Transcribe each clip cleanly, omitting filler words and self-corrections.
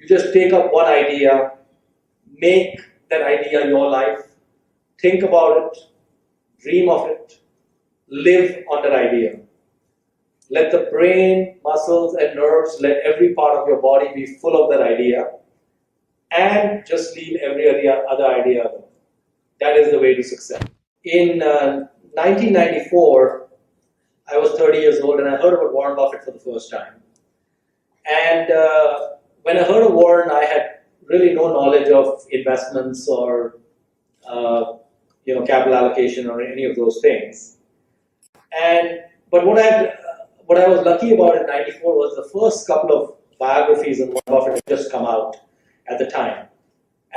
You just take up one idea, make that idea your life, think about it, dream of it, live on that idea. Let the brain, muscles, and nerves, let every part of your body be full of that idea, and just leave every other idea alone. That is the way to success. In 1994, I was 30 years old and I heard about Warren Buffett for the first time. And when I heard of Warren, I had really no knowledge of investments or capital allocation or any of those things. But what I was lucky about in '94 was the first couple of biographies of Warren Buffett had just come out at the time.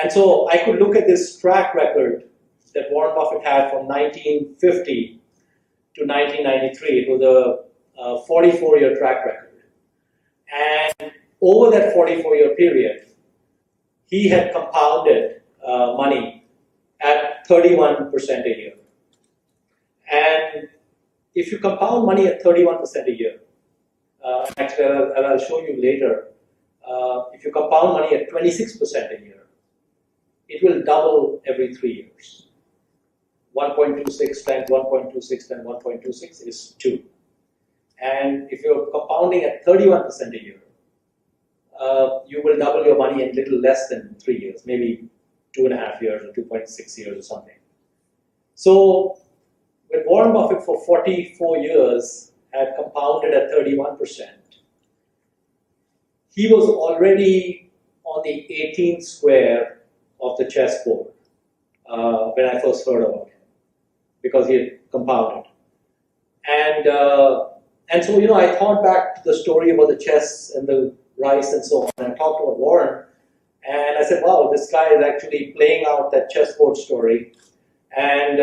And so I could look at this track record that Warren Buffett had from 1950 to 1993. It was a 44-year track record. And over that 44-year period, he had compounded money at 31% a year. And if you compound money at 31% a year, actually, I'll show you later, if you compound money at 26% a year, it will double every 3 years. 1.26 times 1.26 times 1.26 is 2. And if you're compounding at 31% a year, you will double your money in little less than 3 years, maybe 2.5 years or 2.6 years or something. So when Warren Buffett for 44 years had compounded at 31%, he was already on the 18th square of the chessboard when I first heard about him, because he had compounded. And so, I thought back to the story about the chess and the rice and so on, and I talked about Warren, and I said, wow, this guy is actually playing out that chessboard story. And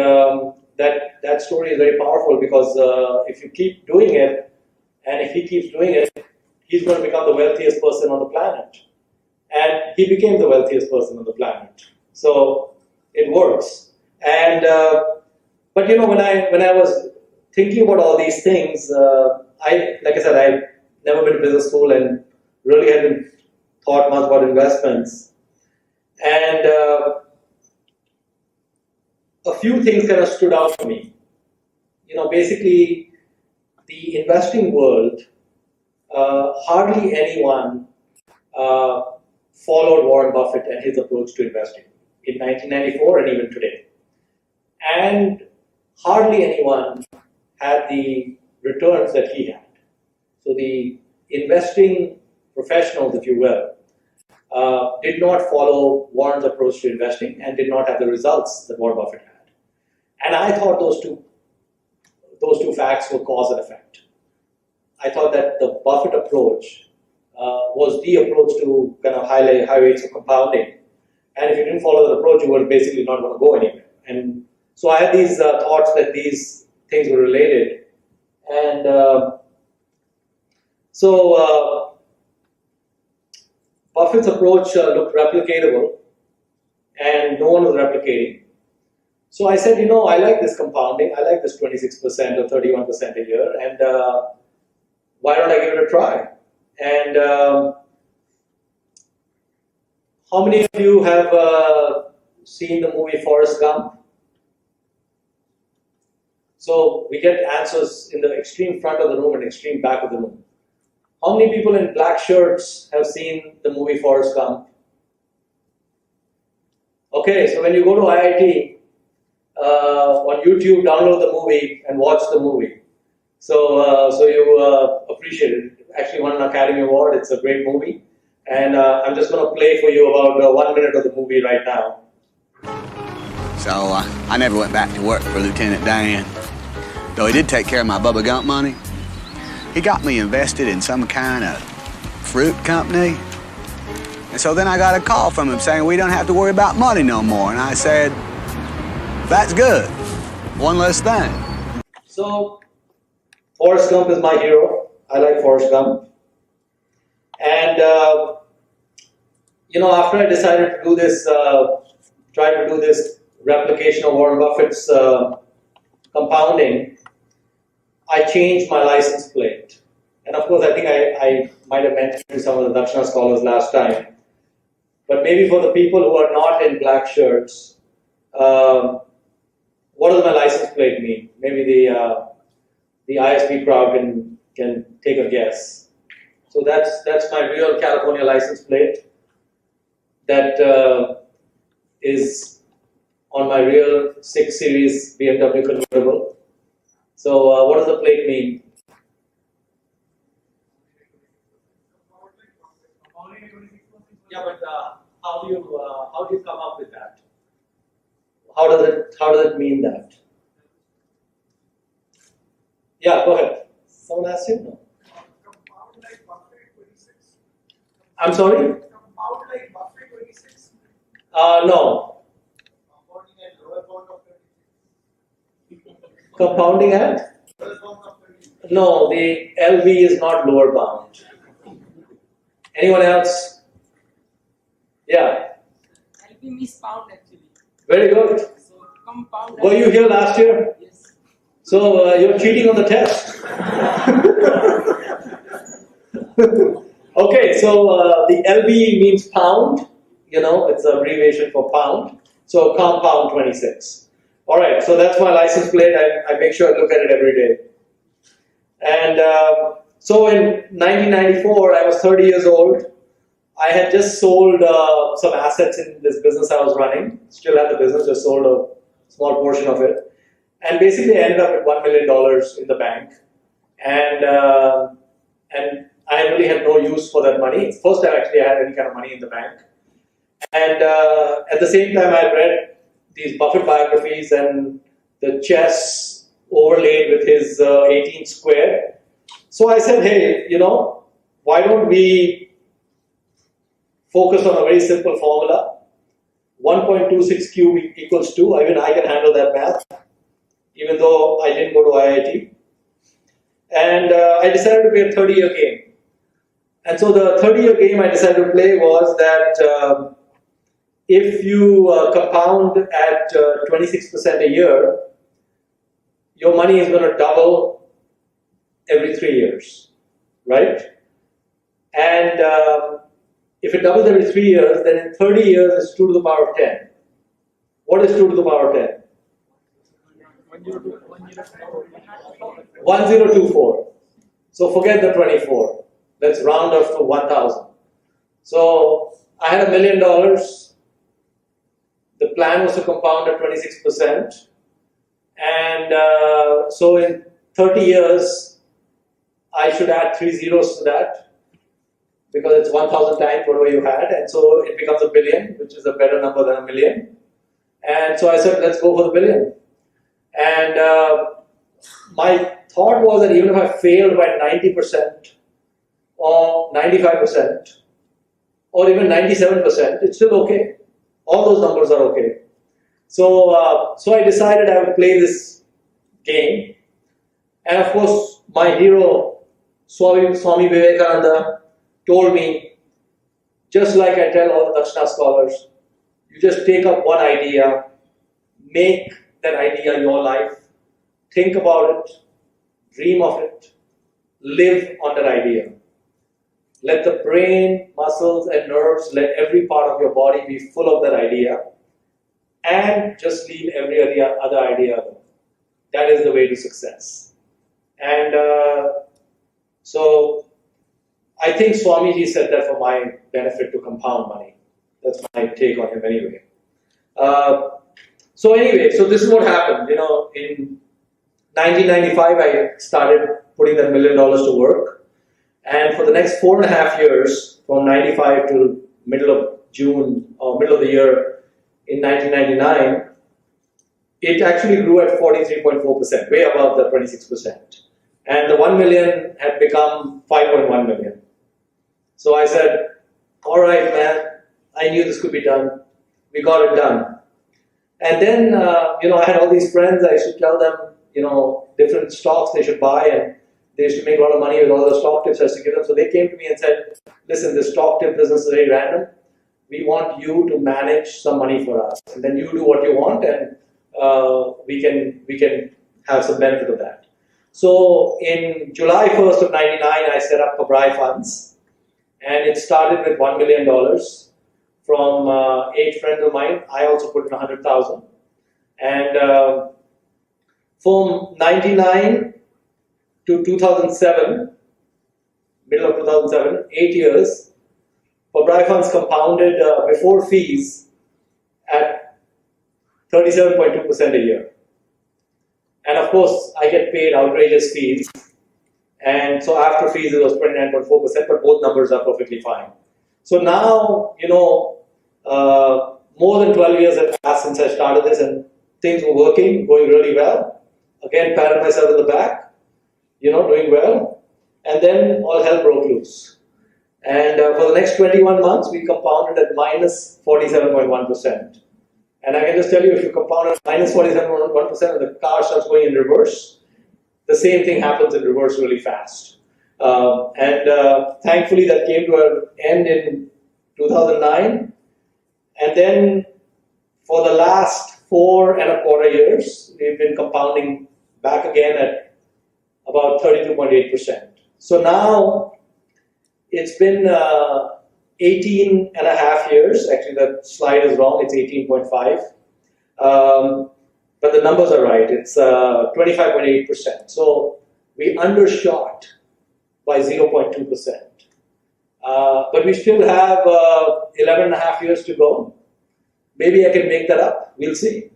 that story is very powerful, because if you keep doing it, and if he keeps doing it, he's going to become the wealthiest person on the planet. And he became the wealthiest person on the planet. So it works. And but when I was thinking about all these things, like I said, I've never been to business school and really hadn't thought much about investments. And a few things kind of stood out to me. Basically, the investing world, hardly anyone followed Warren Buffett and his approach to investing in 1994 and even today. And hardly anyone had the returns that he had. So the investing professionals, if you will, did not follow Warren's approach to investing and did not have the results that Warren Buffett had. And I thought those two facts were cause and effect. I thought that the Buffett approach was the approach to kind of high rates of compounding. And if you didn't follow that approach, you were basically not going to go anywhere. And so I had these thoughts that these things were related. And so Buffett's approach looked replicatable, and no one was replicating. So I said, I like this compounding. I like this 26% or 31% a year, and why don't I give it a try? And how many of you have seen the movie Forrest Gump? So we get answers in the extreme front of the room and extreme back of the room. How many people in black shirts have seen the movie Forrest Gump? Okay, so when you go to IIT, on YouTube, download the movie and watch the movie. So you appreciate it. Actually won an Academy Award. It's a great movie. And I'm just going to play for you about 1 minute of the movie right now. So I never went back to work for Lieutenant Dan. Though he did take care of my Bubba Gump money, he got me invested in some kind of fruit company. And so then I got a call from him saying we don't have to worry about money no more. And I said, that's good. One less thing. So Forrest Gump is my hero. I like Forrest Gump. And, after I decided to do this, try to do this replication of Warren Buffett's compounding, I changed my license plate. And of course, I think I might have mentioned to some of the Dakshina scholars last time But maybe for the people who are not in black shirts, what does my license plate mean? Maybe the ISP crowd can take a guess. So that's my real California license plate. That is on my real 6 Series BMW convertible. So what does the plate mean? Yeah, but how do you come up with that? How does it mean that? Yeah, go ahead. Someone asked you? No. Compound like Buffett 26. I'm sorry? Compound like Buffett 26. No. Compounding at lower bound of 36. Compounding at? Lower bound of 36. No, the LV is not lower bound. Anyone else? Yeah. LP means pound actually. Very good. So compound. Were you here last year? Yes. So you're cheating on the test. Okay, so the LB means pound. You know, it's an abbreviation for pound. So compound 26. All right, so that's my license plate. I make sure I look at it every day. And so in 1994, I was 30 years old. I had just sold some assets in this business I was running. Still had the business, just sold a small portion of it. And basically I ended up with $1 million in the bank. And I really had no use for that money. It's the first time actually I had any kind of money in the bank. And at the same time I read these Buffett biographies and the chess overlaid with his 18 square. So I said, hey, you know, why don't we focus on a very simple formula? 1.26 cube equals 2. Even I can handle that math, even though I didn't go to IIT. And I decided to play a 30-year game. And so the 30-year game I decided to play was that if you compound at 26% a year, your money is going to double every 3 years, right? And if it doubles every 3 years, then in 30 years it's 2 to the power of 10. What is 2 to the power of 10? 1024. So forget the 24. Let's round off to 1,000. So I had $1 million. The plan was to compound at 26%. And so in 30 years, I should add 3 zeros to that, because it's 1,000 times whatever you had, and so it becomes $1 billion, which is a better number than $1 million. And so I said, let's go for the $1 billion. And my thought was that even if I failed by 90% or 95% or even 97%, it's still okay. All those numbers are okay. So I decided I would play this game. And of course, my hero, Swami Vivekananda, told me, just like I tell all the Dakshina scholars, you just take up one idea, make that idea your life, think about it, dream of it, live on that idea. Let the brain, muscles and nerves, let every part of your body be full of that idea, and just leave every other idea alone. That is the way to success. And so I think Swamiji said that for my benefit to compound money. That's my take on him anyway. So this is what happened. You know, in 1995, I started putting that $1 million to work. And for the next 4.5 years, from 95 to middle of June or middle of the year in 1999, it actually grew at 43.4%, way above the 26%. And the 1 million had become 5.1 million. So I said, all right, man, I knew this could be done. We got it done. And then, I had all these friends. I used to tell them, different stocks they should buy, and they used to make a lot of money with all the stock tips I used to give them. So they came to me and said, listen, this stock tip business is very random. We want you to manage some money for us. And then you do what you want, and we can have some benefit of that. So in July 1st of 99, I set up Pabrai Funds, and it started with $1 million. from 8 friends of mine. I also put in 100,000. And from 99 to 2007, middle of 2007, 8 years, Pabrai funds compounded before fees at 37.2% a year. And of course, I get paid outrageous fees. And so after fees, it was 29.4%, but both numbers are perfectly fine. So now, more than 12 years have passed since I started this, and things were working, going really well. Again, patted myself on the back, doing well. And then all hell broke loose. And for the next 21 months, we compounded at minus 47.1%. And I can just tell you, if you compound at minus 47.1% and the car starts going in reverse, the same thing happens in reverse really fast. Thankfully, that came to an end in 2009. And then for the last 4.25 years, we've been compounding back again at about 32.8%. So now it's been 18 and a half years. Actually, that slide is wrong. It's 18.5. But the numbers are right. It's 25.8%. So we undershot by 0.2%. But we still have 11 and a half years to go. Maybe I can make that up. We'll see.